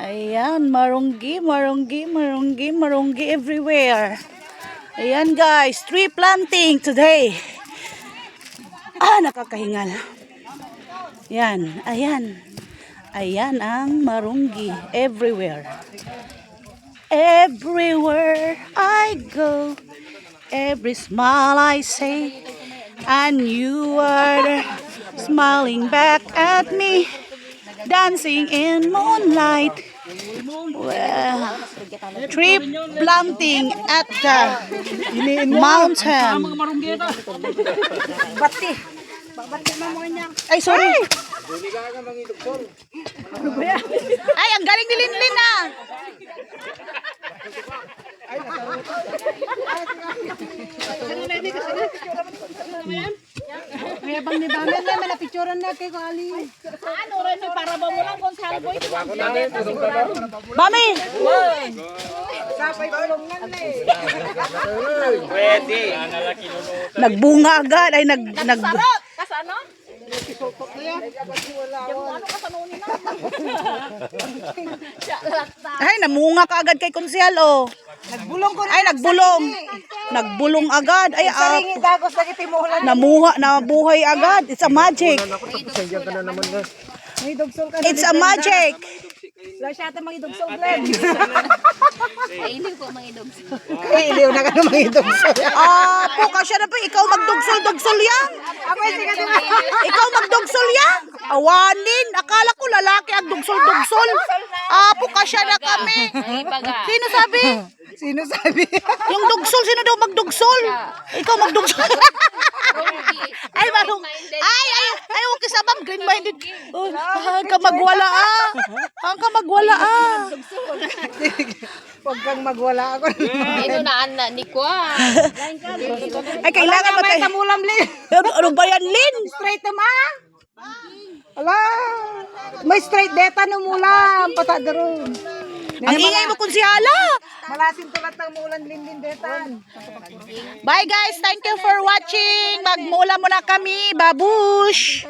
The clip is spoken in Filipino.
Ayan, marunggi, marunggi, marunggi, marunggi everywhere. Ayan guys, tree planting today. Nakakahingal. Ayan, ayan. Ayan ang marunggi everywhere. Everywhere I go, every smile I say, and you are smiling back at me, dancing in moonlight. Well, tree planting at the mountain. Bati. Bati mo mo niya. Ay, sorry. Ay, ang galing ni Linlin na. May bang ni Bame na may picturean na kay Kali. Ano rin para ba mo lang kung saan boy? Mami. Sapay tulungan na eh. Pwede. Nagbunga agad. Ay, Sarot! Kas ano? Yung ano kasanunin na? Ay, namunga ka agad kay Konsyal, oh. Nagbulong ko na. Ay, nagbulong. Nagbulong agad. Ay, Saringi dagos lagi timulan. nabuhay agad. It's a magic. May dugsol ka. It's a magic. La siya ta mga dugsol blend. Ay, hindi ko mga idog. Iliw na ka na mga dugsol. Puka siya na pa. Ikaw magdugsol-dugsol yan. Ako ay sige din. Ikaw magdugsol yan. Awanin. Akala ko lalaki ang dugsol-dugsol. Puka siya na kami. Ay, baga. Sino sabi? Sino sabi? Yung dugsol, sino daw magdugsol? Ikaw magdugsol. Ay, marong. Ay, okay sa ma'am, green-minded. Oh, hang ka magwala Hang ka magwala Huwag kang magwala ako. Ino na ana ni Kwa. Ay, kailangan May matay. tamulam Lin. Ano ba yan, Lin? Straight to ma. Ala. May straight data no mulam pata daron. Ang ingay mo kung si Hala. Malasin tulat ng mulan Lin detan. Bye guys, thank you for watching. Magmula muna kami, babush.